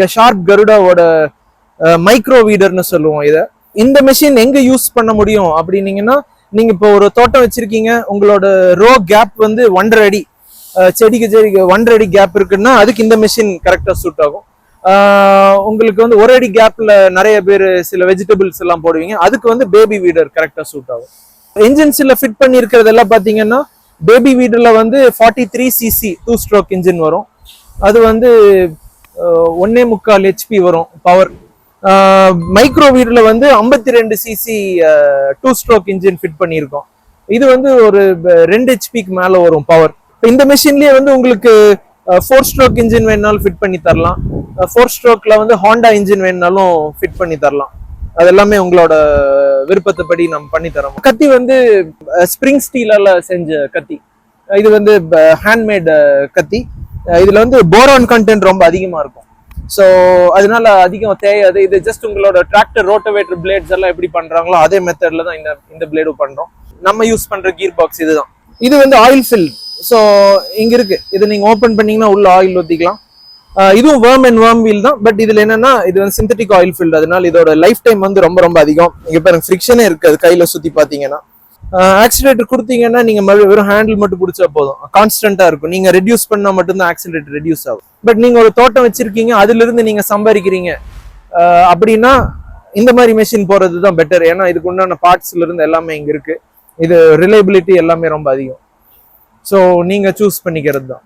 Sharp கருடாவோட micro வீடர்னு சொல்லுவோம் இதை. இந்த மெஷின் எங்க யூஸ் பண்ண முடியும் அப்படின்னீங்கன்னா, நீங்க இப்போ ஒரு தோட்டம் வச்சிருக்கீங்க, உங்களோட ரோ கேப் வந்து 1.5 அடி, செடிக்கு 1.5 அடி கேப் இருக்குன்னா அதுக்கு இந்த மெஷின் கரெக்டா சூட் ஆகும். உங்களுக்கு வந்து 1 அடி கேப்ல நிறைய பேர் சில வெஜிடபிள்ஸ் எல்லாம் போடுவீங்க, அதுக்கு வந்து பேபி வீடர் கரெக்டா சூட் ஆகும். இன்ஜின்ஸ்ல ஃபிட் பண்ணி இருக்கிறது எல்லாம் பாத்தீங்கன்னா, பேபி வீடர்ல வந்து 43cc 2 ஸ்ட்ரோக் இன்ஜின் வரும். அது வந்து 1.25 HP வரும் பவர். மைக்ரோ வீடர்ல வந்து 52cc 2 ஸ்ட்ரோக் இன்ஜின் ஃபிட் பண்ணியிருக்கோம். இது வந்து ஒரு 2 HPக்கு மேல வரும் பவர். இந்த மெஷின்லயே வந்து உங்களுக்கு 4 ஸ்ட்ரோக் இன்ஜின் வேணாலும் ஃபிட் பண்ணி தரலாம். 4 ஸ்ட்ரோக்ல வந்து ஹாண்டா இன்ஜின் வேணாலும் ஃபிட் பண்ணி தரலாம். அது எல்லாமே உங்களோட விருப்பத்தைப்படி நம்ம பண்ணி தரோம். கத்தி வந்து ஸ்ப்ரிங் ஸ்டீலால செஞ்ச கத்தி. இது வந்து ஹேண்ட்மேட் கத்தி. இதுல வந்து போரான் கண்டென்ட் ரொம்ப அதிகமா இருக்கும். ஸோ அதனால அதிகம் தேயாது. இது ஜஸ்ட் உங்களோட டிராக்டர் ரோட்டோவேட்டர் பிளேட்ஸ் எல்லாம் எப்படி பண்றாங்களோ அதே மெத்தட்ல தான் இந்த பிளேடும் பண்றோம். நம்ம யூஸ் பண்ற கீர் பாக்ஸ் இதுதான். இது வந்து ஆயில் ஃபில். ஸோ இங்க இருக்கு, இது நீங்க ஓபன் பண்ணீங்கன்னா உள்ள ஆயில் ஊத்திக்கலாம். இதுவும் வேர்ம் அண்ட் வேர்ம் வீல் தான். பட் இதுல என்னன்னா, இது வந்து சிந்தட்டிக் ஆயில் ஃபில்ட். அதனால இதோட லைஃப் டைம் வந்து ரொம்ப ரொம்ப அதிகம். இங்க பாருங்க, ஃப்ரிக்ஷனே இருக்காது கையில சுத்தி பாத்தீங்கன்னா. ஆக்சிலேட்டர் கொடுத்தீங்கன்னா நீங்க வெறும் ஹேண்டில் மட்டும் பிடிச்சா போதும், கான்ஸ்டன்டா இருக்கும். நீங்க ரெடியூஸ் பண்ணா மட்டும்தான் ஆக்சிலேட்டர் ரெடியூஸ் ஆகும். பட் நீங்க ஒரு தோட்டம் வச்சிருக்கீங்க, அதுல இருந்து நீங்க சம்பாதிக்கிறீங்க அப்படின்னா இந்த மாதிரி மெஷின் போறது தான் பெட்டர். ஏன்னா இதுக்கு உண்டான பார்ட்ஸ்ல இருந்து எல்லாமே இங்க இருக்கு. இது ரிலையபிலிட்டி எல்லாமே ரொம்ப அதிகம். ஸோ நீங்க சூஸ் பண்ணிக்கிறது தான்.